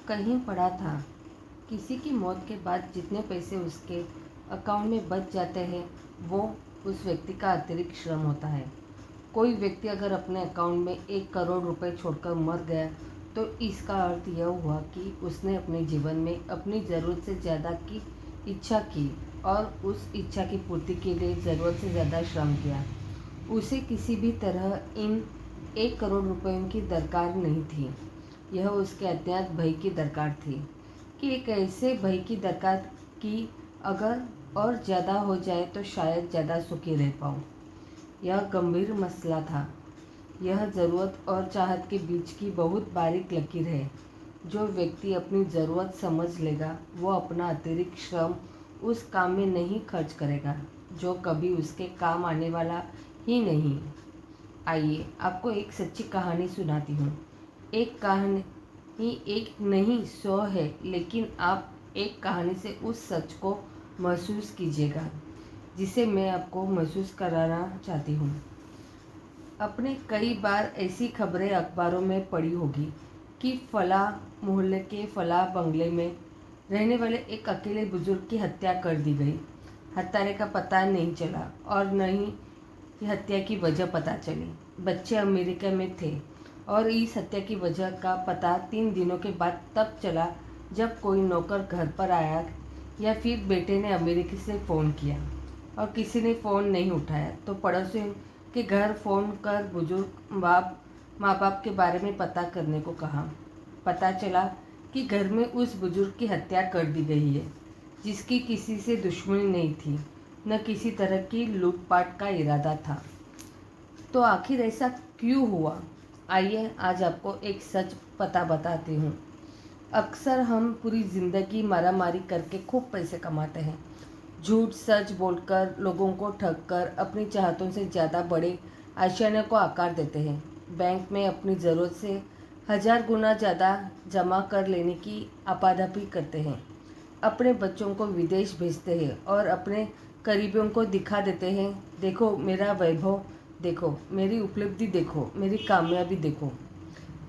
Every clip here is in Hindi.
कहीं पढ़ा था, किसी की मौत के बाद जितने पैसे उसके अकाउंट में बच जाते हैं वो उस व्यक्ति का अतिरिक्त श्रम होता है। कोई व्यक्ति अगर अपने अकाउंट में 1 करोड़ रुपए छोड़कर मर गया तो इसका अर्थ यह हुआ कि उसने अपने जीवन में अपनी ज़रूरत से ज़्यादा की इच्छा की और उस इच्छा की पूर्ति के लिए ज़रूरत से ज़्यादा श्रम किया। उसे किसी भी तरह इन 1 करोड़ रुपयों की दरकार नहीं थी। यह उसके अज्ञात भय की दरकार थी कि एक ऐसे भय की दरकार कि अगर और ज़्यादा हो जाए तो शायद ज़्यादा सुखी रह पाऊँ। यह गंभीर मसला था। यह ज़रूरत और चाहत के बीच की बहुत बारीक लकीर है। जो व्यक्ति अपनी ज़रूरत समझ लेगा वो अपना अतिरिक्त श्रम उस काम में नहीं खर्च करेगा जो कभी उसके काम आने वाला ही नहीं। आइए आपको एक सच्ची कहानी सुनाती हूँ। एक कहानी एक नहीं 100 है, लेकिन आप एक कहानी से उस सच को महसूस कीजिएगा जिसे मैं आपको महसूस कराना चाहती हूँ। आपने कई बार ऐसी खबरें अखबारों में पढ़ी होगी कि फला मोहल्ले के फला बंगले में रहने वाले एक अकेले बुजुर्ग की हत्या कर दी गई। हत्यारे का पता नहीं चला और न ही हत्या की वजह पता चली। बच्चे अमेरिका में थे और इस हत्या की वजह का पता 3 दिनों के बाद तब चला जब कोई नौकर घर पर आया या फिर बेटे ने अमेरिका से फ़ोन किया और किसी ने फ़ोन नहीं उठाया तो पड़ोसियों के घर फ़ोन कर बुजुर्ग माँ बाप के बारे में पता करने को कहा। पता चला कि घर में उस बुजुर्ग की हत्या कर दी गई है जिसकी किसी से दुश्मनी नहीं थी, न किसी तरह की लूटपाट का इरादा था। तो आखिर ऐसा क्यों हुआ? आइए आज आपको एक सच पता बताती हूँ। अक्सर हम पूरी ज़िंदगी मारामारी करके खूब पैसे कमाते हैं। झूठ सच बोलकर, लोगों को ठग कर अपनी चाहतों से ज़्यादा बड़े आशियाने को आकार देते हैं। बैंक में अपनी ज़रूरत से 1000 गुना ज़्यादा जमा कर लेने की आपाधापी करते हैं। अपने बच्चों को विदेश भेजते हैं और अपने करीबियों को दिखा देते हैं, देखो मेरा वैभव, देखो मेरी उपलब्धि, देखो मेरी कामयाबी देखो।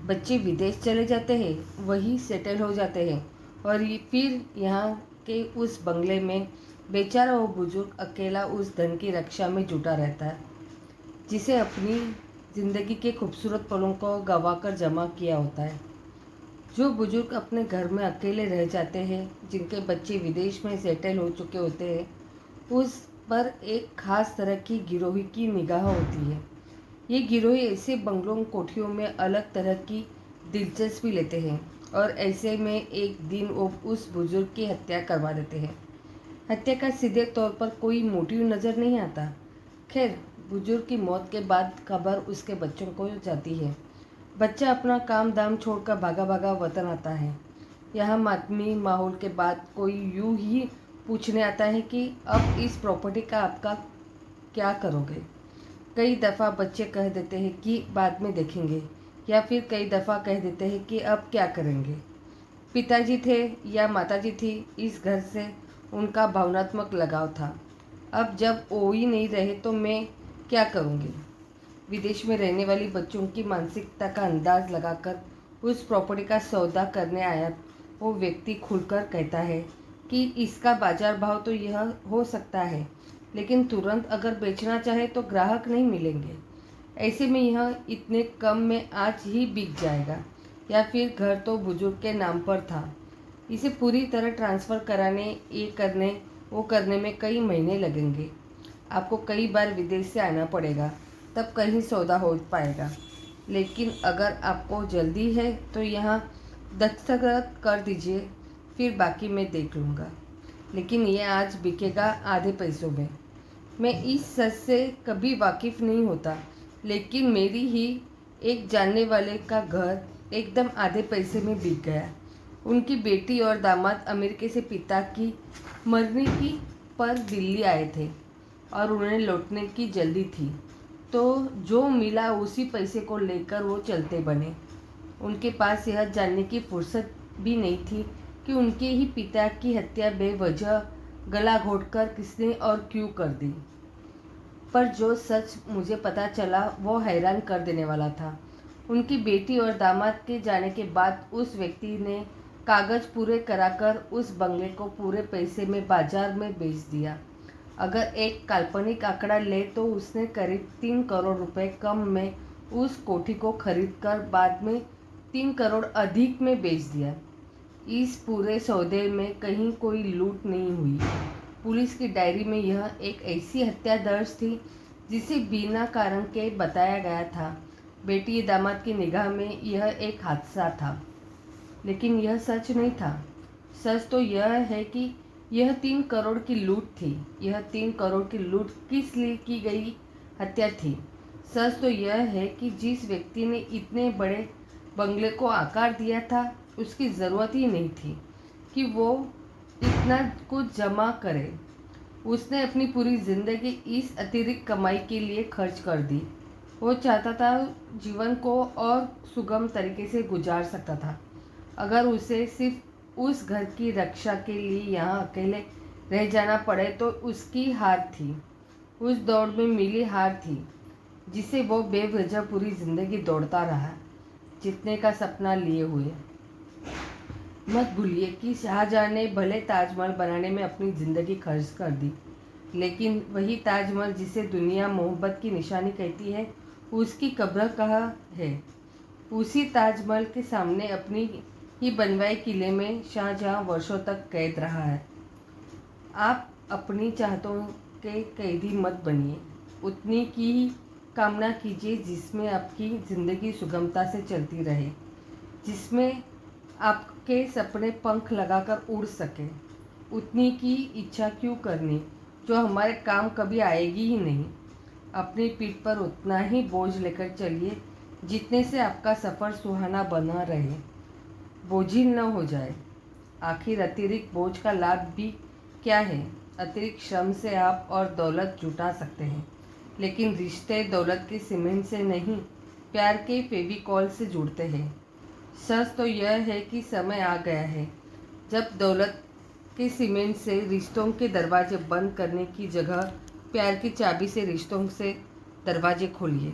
बच्चे विदेश चले जाते हैं, वही सेटल हो जाते हैं और फिर यहाँ के उस बंगले में बेचारा वो बुजुर्ग अकेला उस धन की रक्षा में जुटा रहता है जिसे अपनी ज़िंदगी के खूबसूरत पलों को गंवाकर जमा किया होता है। जो बुजुर्ग अपने घर में अकेले रह जाते हैं, जिनके बच्चे विदेश में सेटल हो चुके होते हैं, उस पर एक खास तरह की गिरोही की निगाह होती है। ये गिरोही ऐसे बंगलों कोठियों में अलग तरह की दिलचस्पी लेते हैं और ऐसे में एक दिन वो उस बुजुर्ग की हत्या करवा देते हैं। हत्या का सीधे तौर पर कोई मोटिव नज़र नहीं आता। खैर, बुजुर्ग की मौत के बाद खबर उसके बच्चों को जाती है। बच्चा अपना काम धाम छोड़कर भागा भागा वतन आता है। यहाँ मातमी माहौल के बाद कोई यूं ही पूछने आता है कि अब इस प्रॉपर्टी का आपका क्या करोगे। कई दफ़ा बच्चे कह देते हैं कि बाद में देखेंगे, या फिर कई दफ़ा कह देते हैं कि अब क्या करेंगे। पिताजी थे या माताजी थी, इस घर से उनका भावनात्मक लगाव था। अब जब वो ही नहीं रहे तो मैं क्या करूँगी। विदेश में रहने वाली बच्चों की मानसिकता का अंदाज लगाकर उस प्रॉपर्टी का सौदा करने आया वो व्यक्ति खुलकर कहता है कि इसका बाजार भाव तो यह हो सकता है, लेकिन तुरंत अगर बेचना चाहे तो ग्राहक नहीं मिलेंगे। ऐसे में यह इतने कम में आज ही बिक जाएगा, या फिर घर तो बुजुर्ग के नाम पर था, इसे पूरी तरह ट्रांसफ़र कराने, ये करने वो करने में कई महीने लगेंगे। आपको कई बार विदेश से आना पड़ेगा, तब कहीं सौदा हो पाएगा। लेकिन अगर आपको जल्दी है तो यहाँ दस्तखत कर दीजिए, फिर बाकी मैं देख लूँगा। लेकिन ये आज बिकेगा आधे पैसों में। मैं इस सच से कभी वाकिफ़ नहीं होता, लेकिन मेरी ही एक जानने वाले का घर एकदम आधे पैसे में बिक गया। उनकी बेटी और दामाद अमेरिका से पिता की मरने की पर दिल्ली आए थे और उन्हें लौटने की जल्दी थी, तो जो मिला उसी पैसे को लेकर वो चलते बने। उनके पास यह जानने की फुर्सत भी नहीं थी कि उनके ही पिता की हत्या बेवजह गला घोटकर किसने और क्यों कर दी। पर जो सच मुझे पता चला वो हैरान कर देने वाला था। उनकी बेटी और दामाद के जाने के बाद उस व्यक्ति ने कागज पूरे कराकर उस बंगले को पूरे पैसे में बाजार में बेच दिया। अगर एक काल्पनिक आंकड़ा ले तो उसने करीब 3 करोड़ रुपए कम में उस कोठी को खरीदकर बाद में 3 करोड़ अधिक में बेच दिया। इस पूरे सौदे में कहीं कोई लूट नहीं हुई। पुलिस की डायरी में यह एक ऐसी हत्या दर्ज थी जिसे बिना कारण के बताया गया था। बेटी दामाद की निगाह में यह एक हादसा था, लेकिन यह सच नहीं था। सच तो यह है कि यह 3 करोड़ की लूट थी। यह 3 करोड़ की लूट किस लिए की गई हत्या थी? सच तो यह है कि जिस व्यक्ति ने इतने बड़े बंगले को आकार दिया था, उसकी ज़रूरत ही नहीं थी कि वो इतना कुछ जमा करे। उसने अपनी पूरी ज़िंदगी इस अतिरिक्त कमाई के लिए खर्च कर दी। वो चाहता था जीवन को और सुगम तरीके से गुजार सकता था। अगर उसे सिर्फ उस घर की रक्षा के लिए यहाँ अकेले रह जाना पड़े तो उसकी हार थी। उस दौड़ में मिली हार थी जिसे वो बेवजह पूरी ज़िंदगी दौड़ता रहा, जीतने का सपना लिए हुए। मत भूलिए कि शाहजहां ने भले ताजमहल बनाने में अपनी ज़िंदगी खर्च कर दी, लेकिन वही ताजमहल जिसे दुनिया मोहब्बत की निशानी कहती है, उसकी कब्र कहाँ है? उसी ताजमहल के सामने अपनी ही बनवाए किले में शाहजहां वर्षों तक कैद रहा है। आप अपनी चाहतों के कैदी मत बनिए। उतनी की ही कामना कीजिए जिसमें आपकी ज़िंदगी सुगमता से चलती रहे, जिसमें आपके सपने पंख लगाकर उड़ सके। उतनी की इच्छा क्यों करनी जो हमारे काम कभी आएगी ही नहीं। अपनी पीठ पर उतना ही बोझ लेकर चलिए जितने से आपका सफ़र सुहाना बना रहे, बोझिल न हो जाए। आखिर अतिरिक्त बोझ का लाभ भी क्या है? अतिरिक्त श्रम से आप और दौलत जुटा सकते हैं, लेकिन रिश्ते दौलत के सीमेंट से नहीं, प्यार के फेविकॉल से जुड़ते हैं। सच तो यह है कि समय आ गया है जब दौलत के सीमेंट से रिश्तों के दरवाजे बंद करने की जगह प्यार की चाबी से रिश्तों से दरवाजे खोलिए।